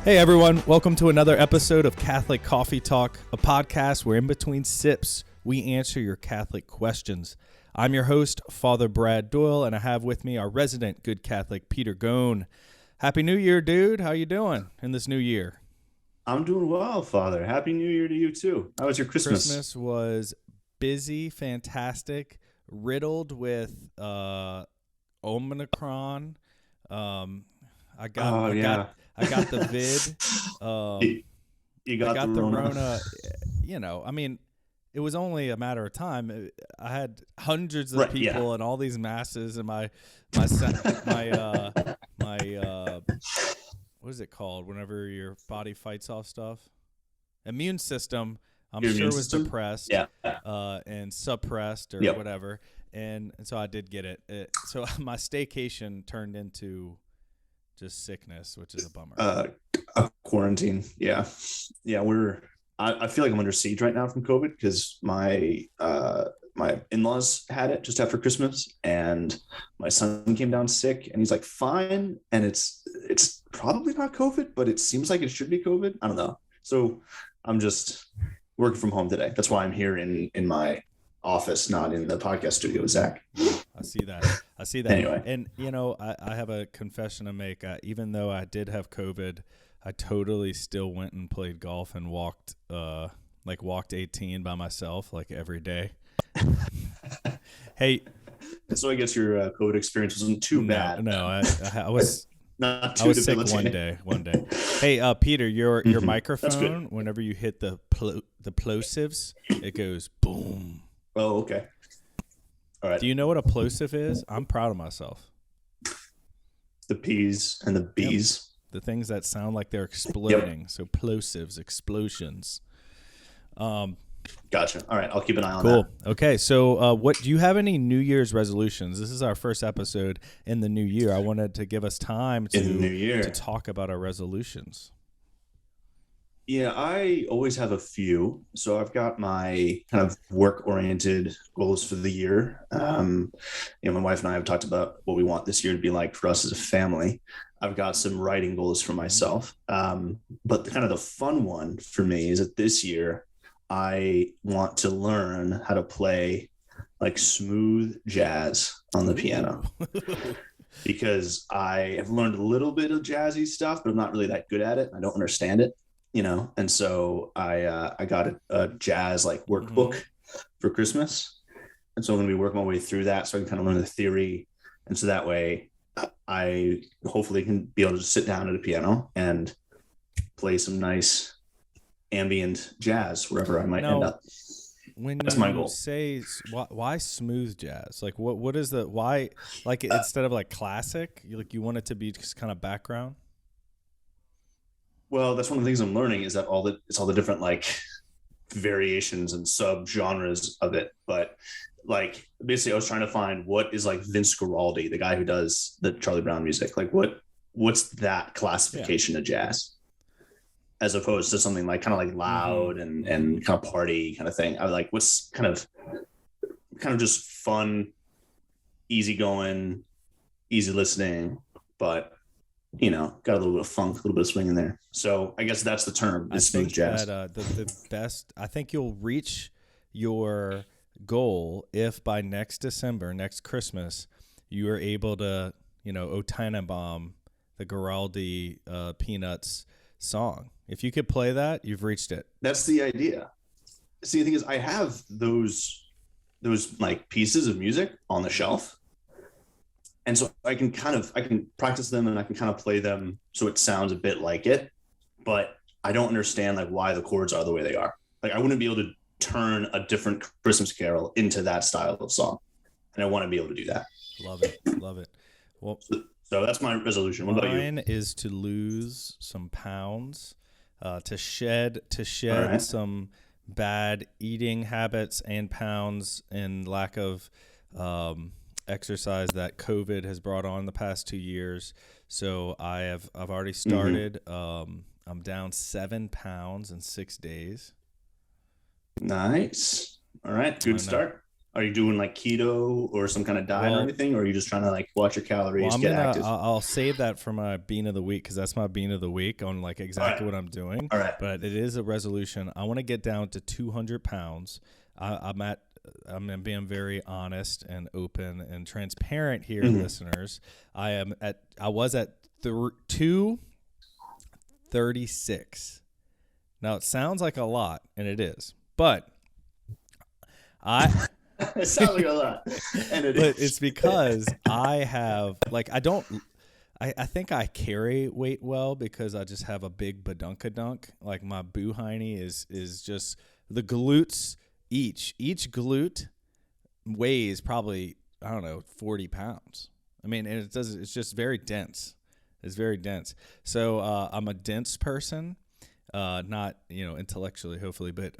Hey everyone, welcome to another episode of Catholic Coffee Talk, a podcast where in between sips, we answer your Catholic questions. I'm your host, Father Brad Doyle, and I have with me our resident good Catholic, Peter Gone. Happy New Year, dude. How you doing in this new year? I'm doing well, Father. Happy New Year to you too. How was your Christmas? Christmas was busy, fantastic, riddled with Omicron. I got Oh I got yeah, I got the vid. you, you I got the got the Rona. Rona. It was only a matter of time. I had hundreds of Right? Yeah. people and all these masses, and my sa- my what is it called? Whenever your body fights off stuff, immune system. I'm Your sure immune was system. depressed, Yeah. and suppressed or Yep. whatever, and so I did get it. So my staycation turned into just sickness, which is a bummer. A quarantine. Yeah. Yeah. I feel like I'm under siege right now from COVID because my in-laws had it just after Christmas, and my son came down sick, and he's like fine, and it's probably not COVID, but it seems like it should be COVID. I don't know. So I'm just working from home today. That's why I'm here in my office, not in the podcast studio with Zach. I see that. I see that. Anyway. And, I have a confession to make. Even though I did have COVID, I totally still went and played golf and walked 18 by myself, like every day. Hey, So I guess your COVID experience wasn't too bad. No, I was Not I too was sick debilitating. one day. Hey, Peter, your That's microphone, good. whenever you hit the plosives, it goes boom. Oh, okay. All right. Do you know what a plosive is? I'm proud of myself. The P's and the B's. The things that sound like they're exploding. So plosives, explosions. Gotcha. All right. I'll keep an eye on Cool. that. Okay. So, what do you have any New Year's resolutions? This is our first episode in the new year. I wanted to give us time In the new year. to talk about our resolutions. Yeah, I always have a few. So I've got my kind of work-oriented goals for the year. My wife and I have talked about what we want this year to be like for us as a family. I've got some writing goals for myself. But kind of the fun one for me is that this year I want to learn how to play like smooth jazz on the piano because I have learned a little bit of jazzy stuff, but I'm not really that good at it. I don't understand it. And so I got a jazz like workbook for Christmas, and so I'm going to be working my way through that so I can kind of learn the theory, and so that way I hopefully can be able to sit down at a piano and play some nice ambient jazz wherever I might end up. When That's you my goal. say why smooth jazz? Like what is the why? Like instead of like classic, you want it to be just kind of background. Well, that's one of the things I'm learning is that it's all the different like variations and sub genres of it. But like basically I was trying to find what is like Vince Guaraldi, the guy who does the Charlie Brown music. Like what's that classification of jazz? As opposed to something like kind of like loud and kind of party kind of thing. I was like, what's kind of just fun, easygoing, easy listening, but got a little bit of funk, a little bit of swing in there. So I guess that's the term, is smooth jazz. That the best. I think you'll reach your goal if by next December, next Christmas, you are able to, O Tannenbaum, the Guaraldi Peanuts song. If you could play that, you've reached it. That's the idea. See, the thing is, I have those like pieces of music on the shelf. And so I can practice them and I can kind of play them so it sounds a bit like it, but I don't understand like why the chords are the way they are. Like I wouldn't be able to turn a different Christmas carol into that style of song. And I want to be able to do that. Love it. Love it. Well, so that's my resolution. What about you? Mine is to lose some pounds, to shed right. some bad eating habits and pounds and lack of exercise that COVID has brought on the past 2 years. So I've already started. I'm down 7 pounds in 6 days. Nice. All right. Good start. Are you doing like keto or some kind of diet or anything, or are you just trying to like watch your calories, well, get active? I'll save that for my bean of the week because that's my bean of the week on like exactly what I'm doing. All right. But it is a resolution. I want to get down to 200 pounds. I'm being very honest and open and transparent here, listeners. I was at 236. Now it sounds like a lot, and it is, but it sounds like a lot, and but it's because I have I think I carry weight well because I just have a big badunkadunk. Like my boohiney is just the glutes. Each glute weighs probably, I don't know, 40 pounds. I mean, and it's just very dense. It's very dense. So I'm a dense person, not intellectually, hopefully, but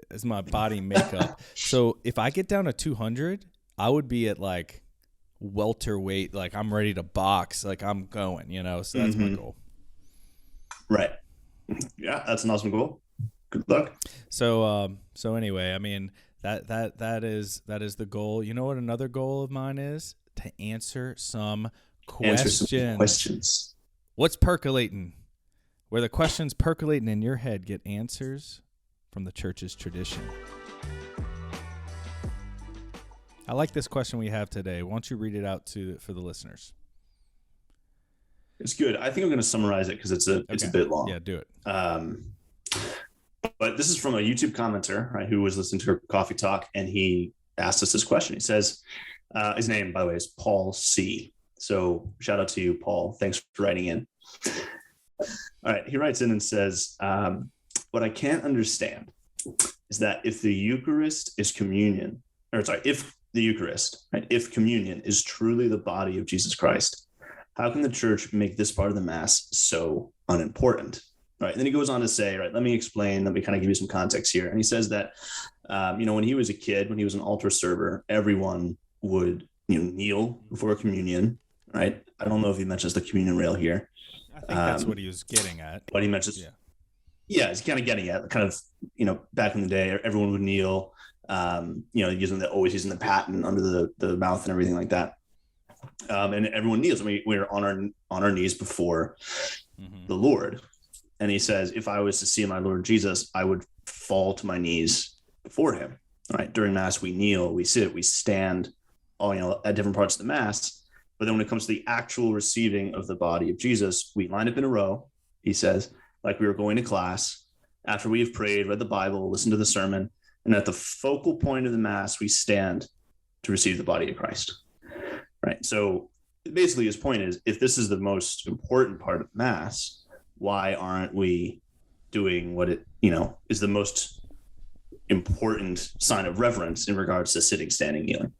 as my body makeup. So if I get down to 200, I would be at like welterweight, like I'm ready to box, like I'm going, So that's my goal. Right. Yeah, that's an awesome goal. Good luck. So anyway, I mean that is the goal. You know what another goal of mine is? To answer some questions. What's percolating? Where the questions percolating in your head get answers from the church's tradition. I like this question we have today. Why don't you read it out for the listeners? It's good. I think I'm going to summarize it because it's a bit long. Yeah, do it. But this is from a YouTube commenter, right, who was listening to her coffee talk, and he asked us this question. He says, his name, by the way, is Paul C. So shout out to you, Paul. Thanks for writing in. All right. He writes in and says, what I can't understand is that if the Eucharist is communion, if the Eucharist, right, if communion is truly the body of Jesus Christ, how can the church make this part of the Mass so unimportant? Right. And then he goes on to say, right, let me explain, let me kind of give you some context here. And he says that, when he was a kid, when he was an altar server, everyone would, kneel before communion, right? I don't know if he mentions the communion rail here. I think that's what he was getting at. But he mentions, he's kind of getting at kind of, back in the day, everyone would kneel, always using the paten under the mouth and everything like that. And everyone kneels. I mean, we're on our knees before the Lord. And he says, if I was to see my Lord Jesus, I would fall to my knees before him. Right? During Mass, we kneel, we sit, we stand, all at different parts of the Mass. But then when it comes to the actual receiving of the body of Jesus, we line up in a row, he says, like we were going to class. After we have prayed, read the Bible, listened to the sermon, and at the focal point of the Mass, we stand to receive the body of Christ. Right? So basically his point is, if this is the most important part of Mass, why aren't we doing what it, is the most important sign of reverence in regards to sitting, standing, kneeling?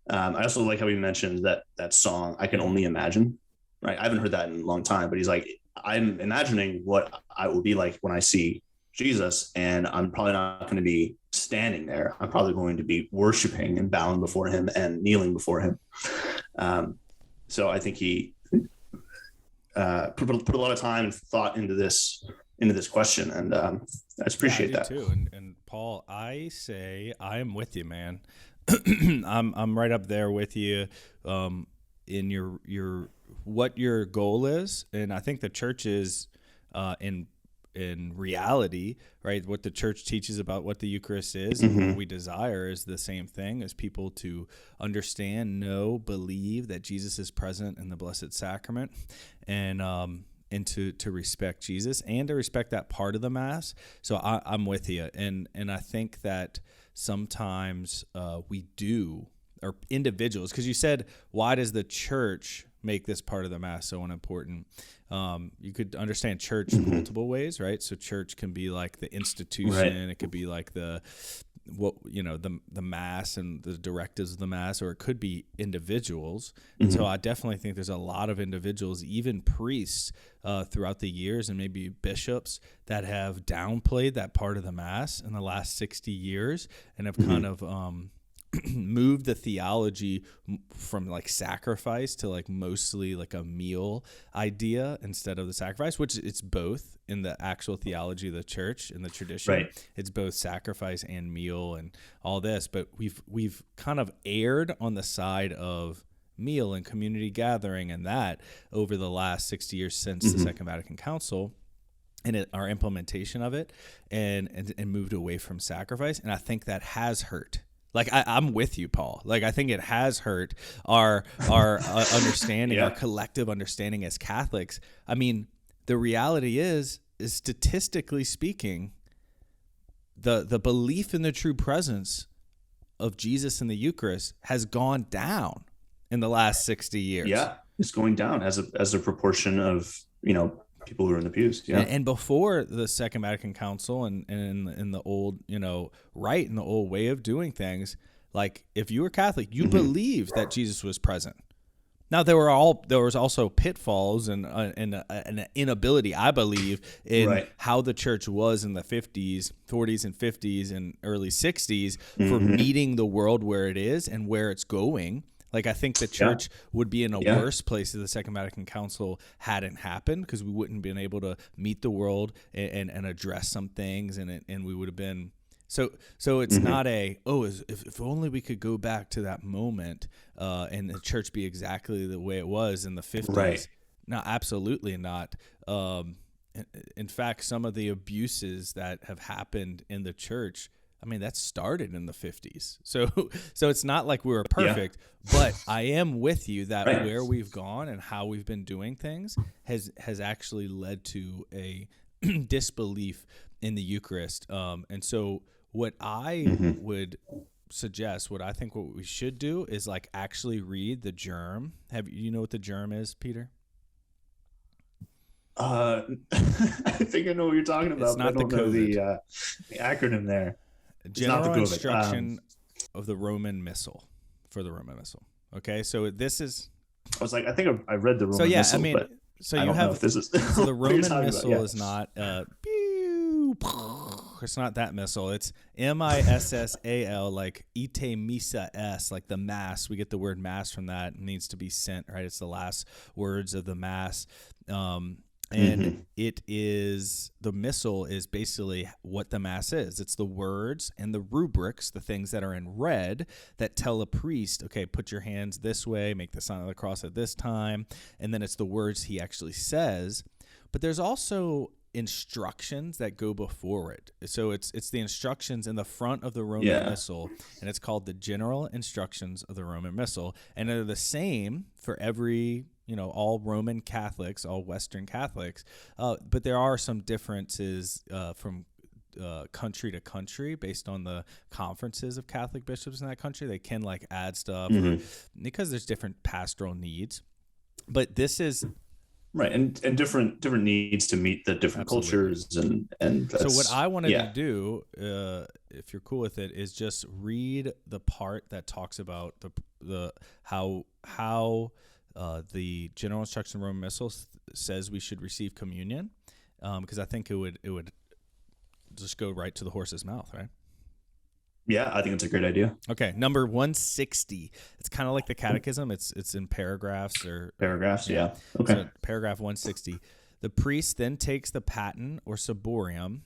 I also like how he mentioned that song, I Can Only Imagine, right? I haven't heard that in a long time, but he's like, I'm imagining what I will be like when I see Jesus, and I'm probably not going to be standing there. I'm probably going to be worshiping and bowing before him and kneeling before him. So I think he put a lot of time and thought into this question, and I appreciate that too. And Paul, I say I am with you, man. I'm right up there with you in your what your goal is, and I think the church is in reality, right? What the church teaches about what the Eucharist is and what we desire is the same thing as people to understand, know, believe that Jesus is present in the Blessed Sacrament, and to respect Jesus and to respect that part of the Mass. So I'm with you, and I think that sometimes we do, or individuals, because you said, why does the church make this part of the Mass so unimportant? You could understand church multiple ways, right? So church can be like the institution, right. It could be like the Mass and the directives of the Mass, or it could be individuals. And so I definitely think there's a lot of individuals, even priests throughout the years, and maybe bishops, that have downplayed that part of the Mass in the last 60 years and have kind of moved the theology from like sacrifice to like mostly like a meal idea instead of the sacrifice, which it's both in the actual theology of the church in the tradition. Right. It's both sacrifice and meal and all this, but we've kind of erred on the side of meal and community gathering and that over the last 60 years since the Second Vatican Council and our implementation of it and moved away from sacrifice. And I think that has hurt. Like I'm with you, Paul. Like I think it has hurt our understanding, our collective understanding as Catholics. I mean, the reality is statistically speaking, the belief in the true presence of Jesus in the Eucharist has gone down in the last 60 years. Yeah, it's going down as a proportion of, people who are in the pews. Yeah. And before the Second Vatican Council and in the old, rite and the old way of doing things, like if you were Catholic, you believed that Jesus was present. Now there was also pitfalls and an inability, I believe, in how the church was in the 40s and 50s and early 60s for meeting the world where it is and where it's going. Like I think the church would be in a worse place if the Second Vatican Council hadn't happened, because we wouldn't have been able to meet the world and address some things, and we would have been so it's not if only we could go back to that moment and the church be exactly the way it was in the 50s. Right. No, absolutely not. In fact, some of the abuses that have happened in the church, I mean, that started in the 50s. So it's not like we were perfect, but I am with you that where we've gone and how we've been doing things has actually led to a disbelief in the Eucharist. And so what I would suggest, what we should do is like actually read the germ. You know what the germ is, Peter? I think I know what you're talking about. It's not but I don't know the acronym there. General instruction of the Roman Missal, for the Roman Missal. Okay, so this is. I was like, I think I read the Roman Missal. I mean, but so I you don't have know if this is so the Roman Missal about, is not. It's not that missile. It's Missal, like ite missa es, like the mass. We get the word mass from that. It needs to be sent, right? It's the last words of the mass. And it is, the missal is basically what the mass is. It's the words and the rubrics, the things that are in red that tell a priest, okay, put your hands this way, make the sign of the cross at this time. And then it's the words he actually says. But there's also instructions that go before it. So it's the instructions in the front of the Roman Missal, and it's called the General Instructions of the Roman Missal. And they're the same for every, all Roman Catholics, all Western Catholics, but there are some differences from country to country based on the conferences of Catholic bishops in that country. They can like add stuff because there's different pastoral needs. But this is right, and different needs to meet the different cultures and so what I wanted to do, if you're cool with it, is just read the part that talks about the how the General Instruction of Roman Missal says we should receive communion, because I think it would just go right to the horse's mouth, right? Yeah, I think it's a great idea. Okay, number 160. It's kind of like the catechism. It's in paragraphs or paragraphs. Yeah. Okay. So paragraph 160. The priest then takes the paten or ciborium,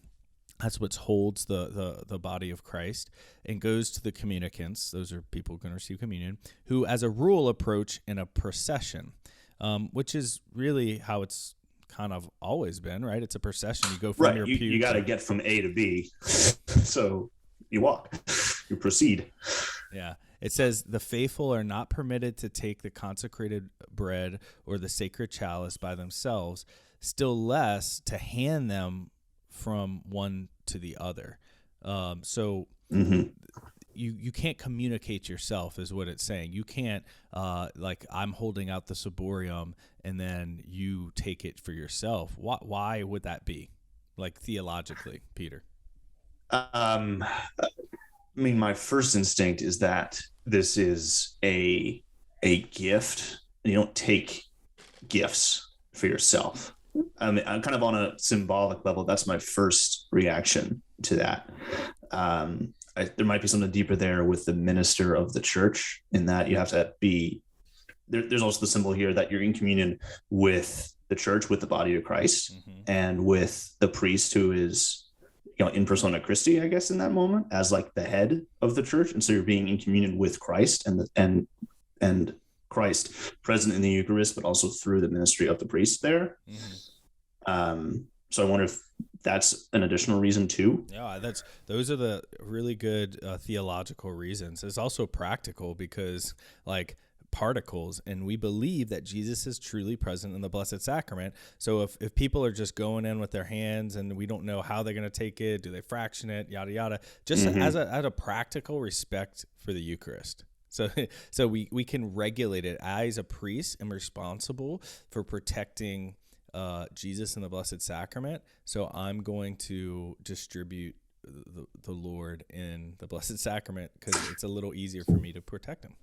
that's what holds the body of Christ, and goes to the communicants. Those are people going to receive communion, who as a rule approach in a procession, which is really how it's kind of always been, right? It's a procession. You go from your pew. You got to get from A to B. So you walk, you proceed. Yeah. It says the faithful are not permitted to take the consecrated bread or the sacred chalice by themselves, still less to hand them from one to the other. So you can't communicate yourself is what it's saying. You can't like I'm holding out the ciborium and then you take it for yourself. Why would that be? Like theologically, Peter? I mean, my first instinct is that this is a gift. You don't take gifts for yourself. I mean, I'm kind of on a symbolic level. That's my first reaction to that. there might be something deeper there with the minister of the church, in that you have to be there. There's also the symbol here that you're in communion with the church, with the body of Christ, and with the priest, who is, in persona Christi, I guess, in that moment, as like the head of the church. And so you're being in communion with Christ, and Christ present in the Eucharist, but also through the ministry of the priest there. So I wonder if that's an additional reason too. Yeah, those are the really good theological reasons. It's also practical because, like, particles, and we believe that Jesus is truly present in the Blessed Sacrament. So if people are just going in with their hands and we don't know how they're going to take it, do they fraction it, yada yada, just as a practical respect for the Eucharist. So we can regulate it. As a priest, I'm responsible for protecting Jesus in the Blessed Sacrament. So I'm going to distribute the Lord in the Blessed Sacrament because it's a little easier for me to protect him.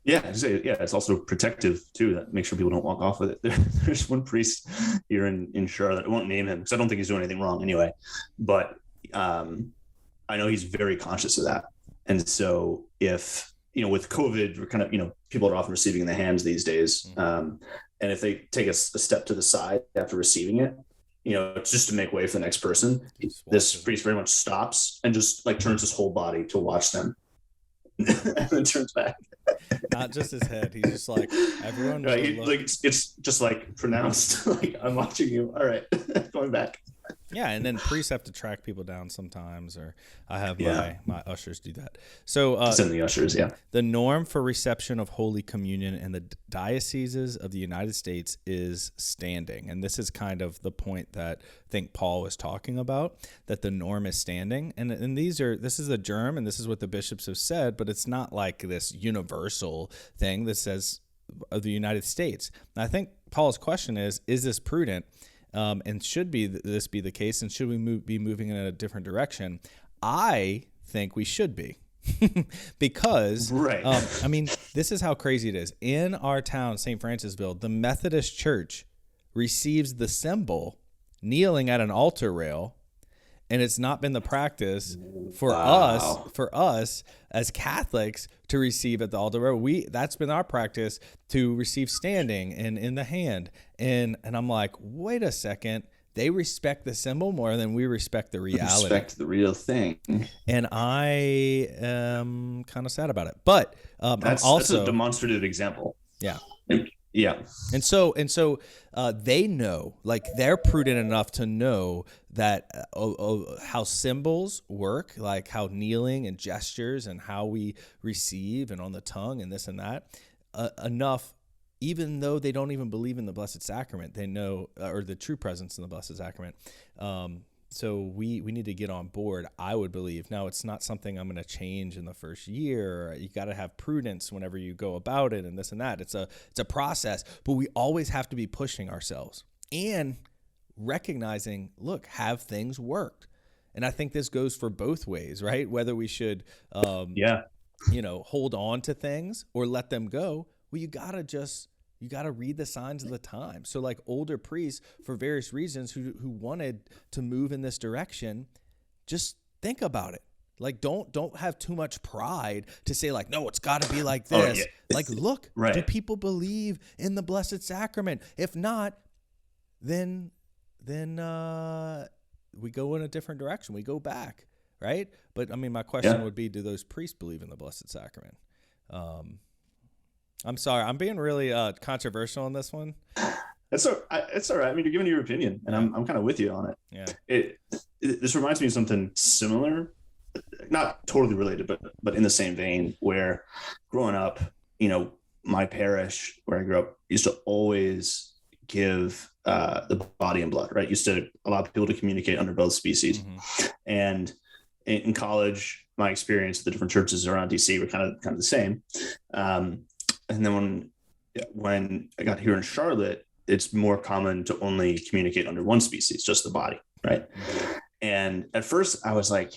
Yeah, it's also protective too. That makes sure people don't walk off with it. There's one priest here in Charlotte. I won't name him because I don't think he's doing anything wrong anyway. But I know he's very conscious of that. And so if, with COVID, we're kind of, people are often receiving in the hands these days. And if they take a step to the side after receiving it, it's just to make way for the next person. This priest very much stops and just like turns his whole body to watch them. And then turns back. Not just his head. He's just like, everyone. Right, it's just like pronounced. Like, I'm watching you. All right, going back. Yeah, and then priests have to track people down sometimes, or I have my ushers do that. So send the ushers, The norm for reception of Holy Communion in the dioceses of the United States is standing, and this is kind of the point that I think Paul was talking about, that the norm is standing, and this is a germ, and this is what the bishops have said, but it's not like this universal thing that says of the United States. And I think Paul's question is this prudent? And should this be the case, and should we be moving in a different direction? I think we should be, because right. This is how crazy it is. In our town, St. Francisville, the Methodist Church receives the symbol kneeling at an altar rail, and it's not been the practice for us as Catholics to receive at the altar rail. That's been our practice, to receive standing and in the hand. And I'm like, wait a second. They respect the symbol more than we respect the reality. Respect the real thing. And I am kind of sad about it. But that's a demonstrative example. Yeah. Yeah. And so they know, like, they're prudent enough to know that how symbols work, like how kneeling and gestures and how we receive and on the tongue and this and that, enough, even though they don't even believe in the Blessed Sacrament, they know, or the true presence in the Blessed Sacrament. So we need to get on board, I would believe. Now, it's not something I'm going to change in the first year. You got to have prudence whenever you go about it and this and that. It's a process, but we always have to be pushing ourselves and recognizing, look, have things worked? And I think this goes for both ways, right? Whether we should, hold on to things or let them go. Well, you got to read the signs of the time. So like older priests, for various reasons, who wanted to move in this direction, just think about it. Like, don't have too much pride to say, like, no, it's got to be like this. Oh, yeah. Like, look, right. Do people believe in the Blessed Sacrament? If not, then we go in a different direction. We go back, right? But my question would be, do those priests believe in the Blessed Sacrament? I'm sorry, I'm being really controversial on this one. It's all right. You're giving your opinion, and I'm kind of with you on it. Yeah. This reminds me of something similar, not totally related, but in the same vein. Where growing up, my parish where I grew up used to always give the body and blood. Right, used to allow people to communicate under both species, and in college, my experience with the different churches around DC were kind of the same. And then when I got here in Charlotte, it's more common to only communicate under one species, just the body, right? And at first I was like,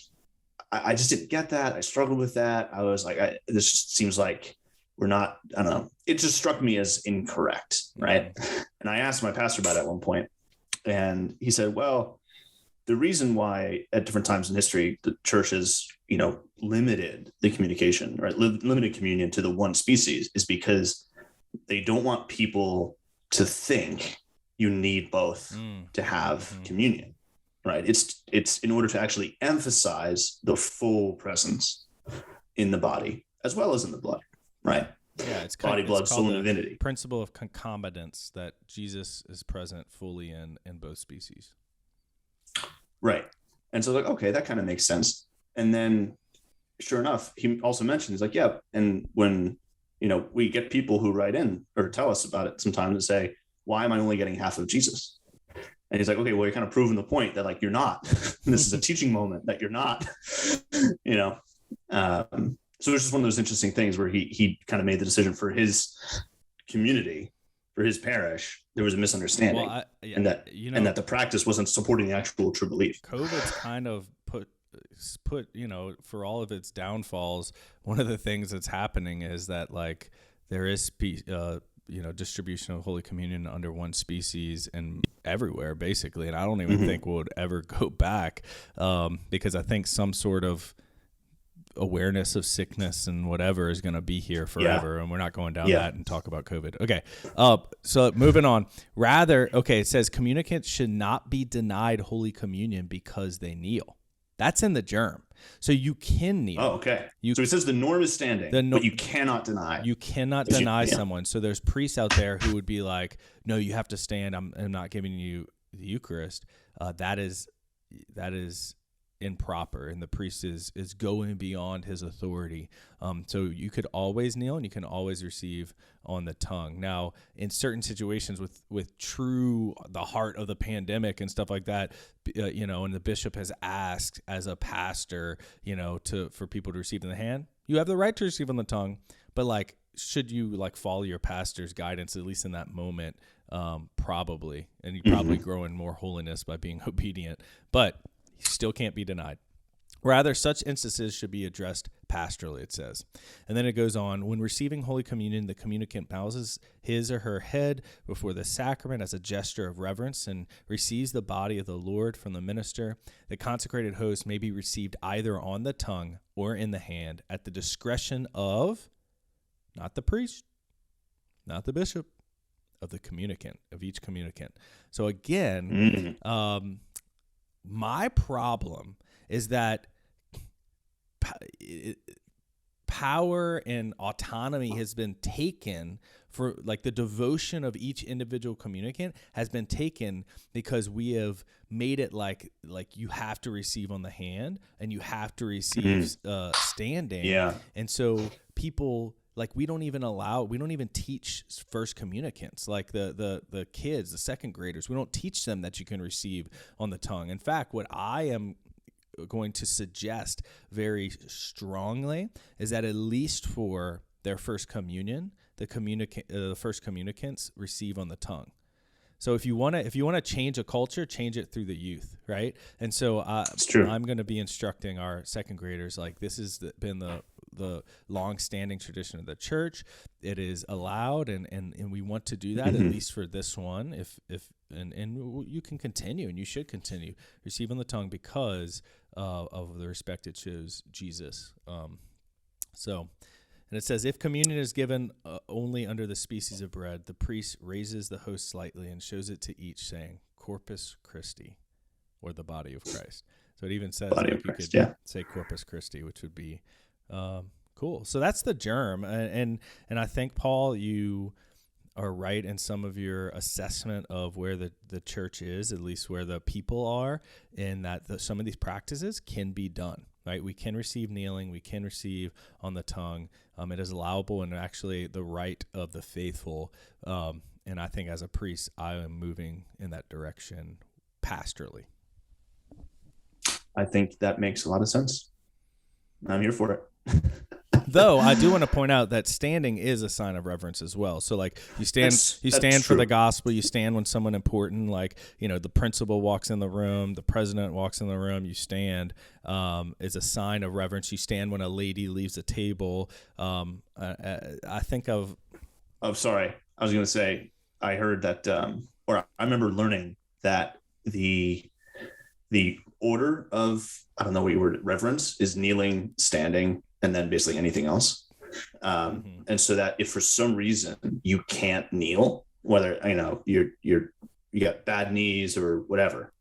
I just didn't get that. I struggled with that. I was like, this just seems like we're not, I don't know. It just struck me as incorrect, right? And I asked my pastor about it at one point, and he said, well, the reason why at different times in history the church has, limited the communication, right, limited communion to the one species, is because they don't want people to think you need both to have communion, right? It's in order to actually emphasize the full presence in the body as well as in the blood, right? Yeah, it's body, blood, soul, and the divinity. Principle of concomitance, that Jesus is present fully in both species. Right. And so like, okay, that kind of makes sense. And then sure enough, he also mentions like, yeah, and when, we get people who write in or tell us about it sometimes and say, why am I only getting half of Jesus? And he's like, okay, well, you're kind of proving the point that like, you're not. This is a teaching moment that you're not, so it's just one of those interesting things where he kind of made the decision for his community, for his parish. There was a misunderstanding, and that the practice wasn't supporting the actual true belief. COVID's kind of put, for all of its downfalls, one of the things that's happening is that like there is distribution of Holy Communion under one species and everywhere basically, and I don't even think we'll ever go back because I think some sort of awareness of sickness and whatever is going to be here forever, and we're not going down that and talk about COVID. Okay, so moving on. It says communicants should not be denied Holy Communion because they kneel. That's in the germ. So you can kneel. Oh, okay. So it says the norm is standing, but you cannot deny. You cannot deny someone. So there's priests out there who would be like, no, you have to stand. I'm not giving you the Eucharist. That is improper, and the priest is going beyond his authority. So you could always kneel and you can always receive on the tongue. Now, in certain situations with the heart of the pandemic and stuff like that, and the bishop has asked as a pastor, for people to receive in the hand, you have the right to receive on the tongue, but like, should you like follow your pastor's guidance, at least in that moment? Probably, and you probably grow in more holiness by being obedient, but still can't be denied. Rather, such instances should be addressed pastorally, it says. And then it goes on, when receiving Holy Communion, the communicant bows his or her head before the sacrament as a gesture of reverence and receives the body of the Lord from the minister. The consecrated host may be received either on the tongue or in the hand at the discretion of, not the priest, not the bishop, of the communicant, of each communicant. So again, my problem is that power and autonomy has been taken for like the devotion of each individual communicant has been taken because we have made it like you have to receive on the hand and you have to receive standing. Yeah. And so people like we don't even teach first communicants, like the kids, the second graders. We don't teach them that you can receive on the tongue. In fact, what I am going to suggest very strongly is that at least for their first communion, the first communicants receive on the tongue. So if you want to change a culture, change it through the youth, right? And so I'm going to be instructing our second graders like this has been the long-standing tradition of the church. It is allowed, and we want to do that at least for this one. And you can continue, and you should continue receive on the tongue because of the respect it shows Jesus. And it says, if communion is given only under the species of bread, the priest raises the host slightly and shows it to each, saying, Corpus Christi, or the body of Christ. So it even says you could say Corpus Christi, which would be cool. So that's the germ. And I think, Paul, you are right in some of your assessment of where the church is, at least where the people are, and that some of these practices can be done. Right, we can receive kneeling, we can receive on the tongue. It is allowable and actually the right of the faithful. And I think as a priest, I am moving in that direction pastorally. I think that makes a lot of sense. I'm here for it. Though I do want to point out that standing is a sign of reverence as well. So like you stand for the gospel, you stand when someone important, like, the principal walks in the room, the president walks in the room, you stand, is a sign of reverence. You stand when a lady leaves a table. I think of... Oh, sorry. I was going to say, I heard that, or I remember learning that the the order of, I don't know what your word, reverence is kneeling, standing, and then basically anything else. And so that if for some reason you can't kneel, whether, you got bad knees or whatever,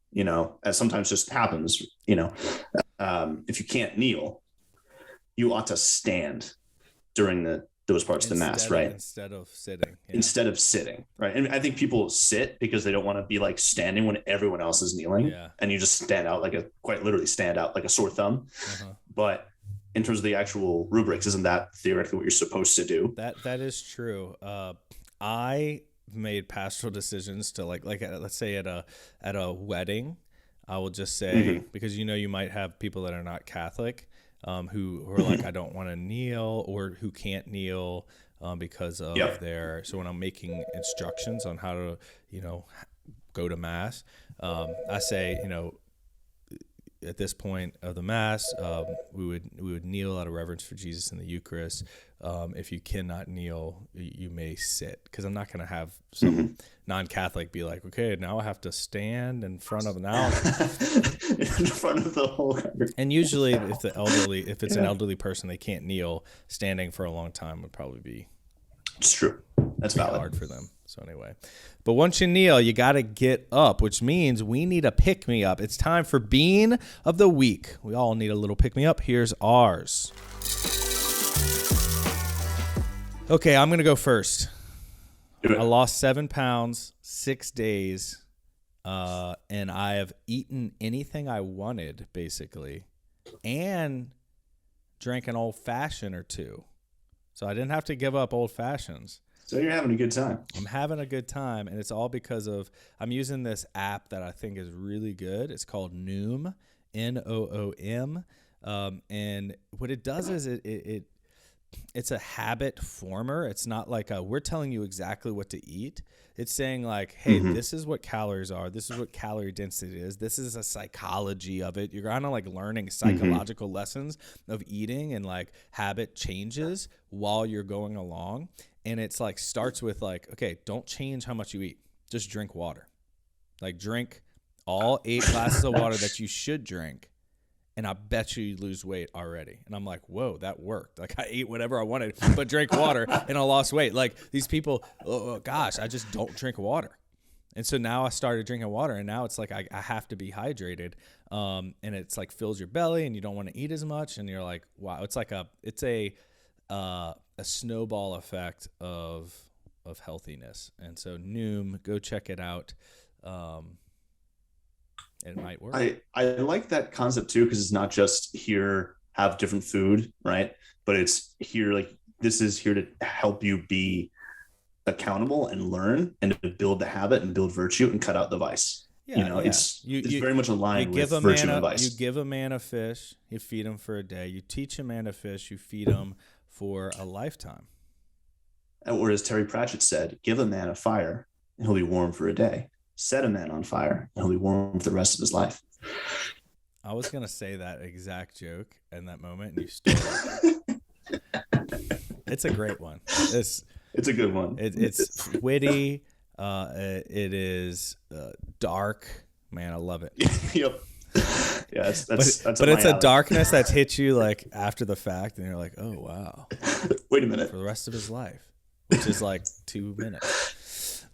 as sometimes just happens, if you can't kneel, you ought to stand during those parts of the mass, right? Instead of sitting. Yeah. Instead of sitting, right? And I think people sit because they don't want to be like standing when everyone else is kneeling. Yeah. And you just quite literally stand out like a sore thumb. But in terms of the actual rubrics, isn't that theoretically what you're supposed to do? That is true. I made pastoral decisions to let's say at a wedding, I will just say, because you might have people that are not Catholic, who are like, I don't want to kneel, or who can't kneel because of so when I'm making instructions on how to go to mass, I say, at this point of the mass, we would kneel out of reverence for Jesus in the Eucharist. If you cannot kneel, you may sit, because I'm not going to have some non-Catholic be like, okay, now I have to stand in front of in front of the whole congregation. And usually, if it's an elderly person, they can't kneel. Standing for a long time would probably be. It's true. That's valid. Hard for them. So anyway, but once you kneel, you got to get up, which means we need a pick-me-up. It's time for Bean of the Week. We all need a little pick-me-up. Here's ours. Okay, I'm going to go first. I lost 7 pounds, 6 days, and I have eaten anything I wanted, basically, and drank an old-fashioned or two. So I didn't have to give up old-fashions. So you're having a good time. I'm having a good time, and it's all because I'm using this app that I think is really good. It's called Noom, Noom, and what it does is it's a habit former. It's not like we're telling you exactly what to eat. It's saying like, hey, this is what calories are. This is what calorie density is. This is a psychology of it. You're kind of like learning psychological lessons of eating and like habit changes while you're going along. And it's like starts with like, okay, don't change how much you eat. Just drink water. Like drink all 8 glasses of water that you should drink. And I bet you lose weight already. And I'm like, whoa, that worked. Like I ate whatever I wanted, but drank water and I lost weight. Like these people, oh gosh, I just don't drink water. And so now I started drinking water, and now it's like I have to be hydrated. And it's like fills your belly and you don't want to eat as much. And you're like, wow, it's a snowball effect of healthiness. And so Noom, go check it out. It might work. I like that concept too, because it's not just here, have different food, right? But it's here, like this is here to help you be accountable and learn and to build the habit and build virtue and cut out the vice. Yeah, it's very much aligned with virtue and vice. You give a man a fish, you feed him for a day. You teach a man to fish, you feed him for a lifetime. Or as Terry Pratchett said, give a man a fire and he'll be warm for a day. Set a man on fire and he'll be warm for the rest of his life. I was going to say that exact joke in that moment, and you stole it. It's a great one. It's a good one. It's witty. It is dark. Man, I love it. Yep. Yeah, that's but it's a darkness that's hit you like after the fact, and you're like, oh wow. Wait a minute. For the rest of his life, which is like 2 minutes.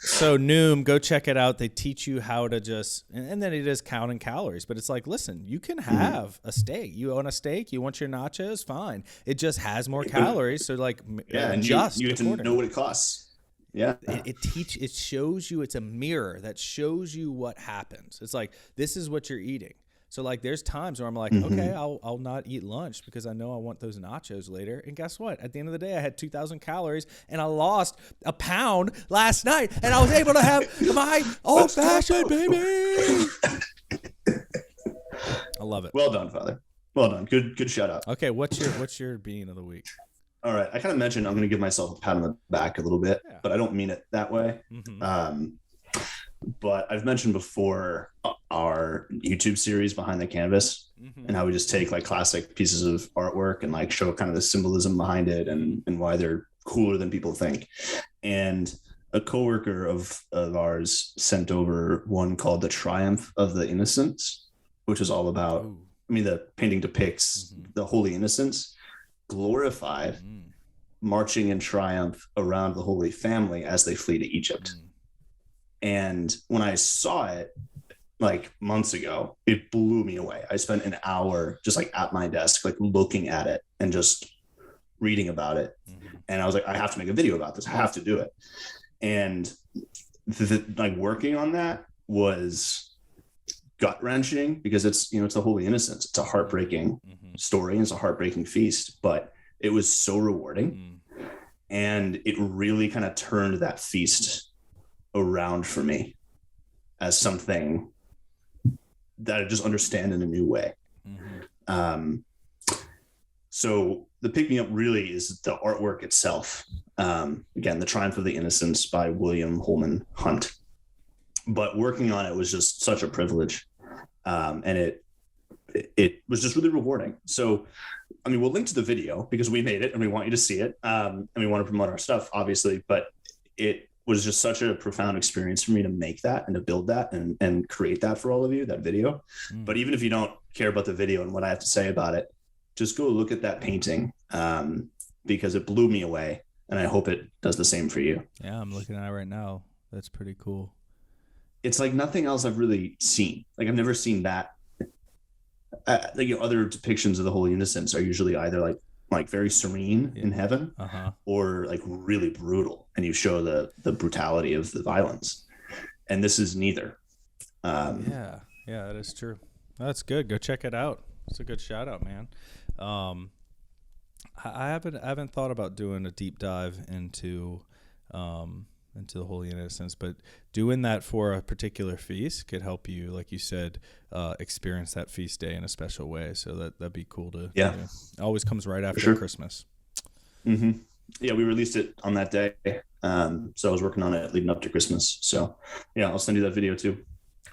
So Noom, go check it out. They teach you how to just, and then it is counting calories, but it's like, listen, you can have a steak. You own a steak. You want your nachos? Fine. It just has more calories. So like, adjust. You have to know what it costs. Yeah. It shows you, it's a mirror that shows you what happens. It's like, this is what you're eating. So like there's times where I'm like, okay, I'll not eat lunch because I know I want those nachos later. And guess what? At the end of the day, I had 2,000 calories and I lost a pound last night, and I was able to have my old fashioned, baby. I love it. Well done, Father. Well done. Good shout out. Okay, what's your bean of the week? All right. I kind of mentioned I'm going to give myself a pat on the back a little bit, but I don't mean it that way. But I've mentioned before our YouTube series Behind the Canvas, and how we just take like classic pieces of artwork and like show kind of the symbolism behind it and why they're cooler than people think. And a coworker of ours sent over one called The Triumph of the Innocents, which is all about, Ooh. I mean, the painting depicts the Holy Innocents glorified marching in triumph around the Holy Family as they flee to Egypt. And when I saw it like months ago, it blew me away. I spent an hour just like at my desk, like looking at it and just reading about it. And I was like, I have to make a video about this. I have to do it. And like working on that was gut wrenching because it's the Holy Innocents. It's a heartbreaking story and it's a heartbreaking feast, but it was so rewarding. And it really kind of turned that feast around for me as something that I just understand in a new way. So the pick me up really is the artwork itself. Again, The Triumph of the Innocents by William Holman Hunt. But working on it was just such a privilege. And it was just really rewarding. So, I mean, we'll link to the video because we made it and we want you to see it. And we want to promote our stuff, obviously, but it was just such a profound experience for me to make that and to build that and create that for all of you, that video. But even if you don't care about the video and what I have to say about it, just go look at that painting because it blew me away. And I hope it does the same for you. Yeah, I'm looking at it right now. That's pretty cool. It's like nothing else I've really seen. Like I've never seen that. Other depictions of the Holy Innocents are usually either like very serene in heaven or like really brutal, and you show the brutality of the violence. And this is neither. Yeah, that is true. That's good. Go check it out. It's a good shout out, man. I haven't thought about doing a deep dive into the Holy Innocents, but doing that for a particular feast could help you, like you said, experience that feast day in a special way. So that'd be cool to do. It always comes right after Christmas. Yeah, we released it on that day. So I was working on it leading up to Christmas. So yeah, I'll send you that video too.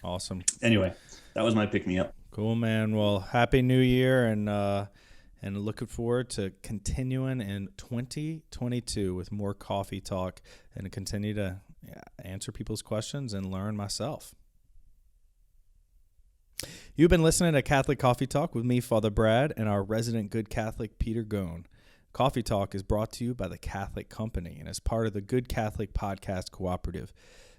Awesome. Anyway, that was my pick me up. Cool, man. Well, Happy New Year, and looking forward to continuing in 2022 with more coffee talk and continue to answer people's questions and learn myself. You've been listening to Catholic Coffee Talk with me, Father Brad, and our resident good Catholic, Peter Gone. Coffee Talk is brought to you by the Catholic Company and is part of the Good Catholic Podcast Cooperative.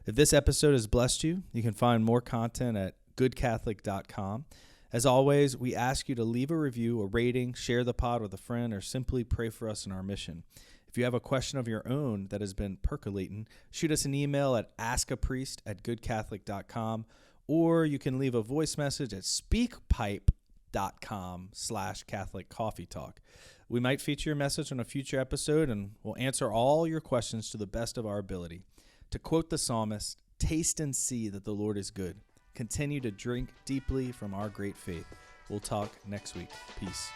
If this episode has blessed you, you can find more content at goodcatholic.com. As always, we ask you to leave a review, a rating, share the pod with a friend, or simply pray for us in our mission. If you have a question of your own that has been percolating, shoot us an email at askapriest@goodcatholic.com, or you can leave a voice message at speakpipe.com/Catholic Coffee Talk. We might feature your message on a future episode, and we'll answer all your questions to the best of our ability. To quote the psalmist, "Taste and see that the Lord is good. Continue to drink deeply from our great faith." We'll talk next week. Peace.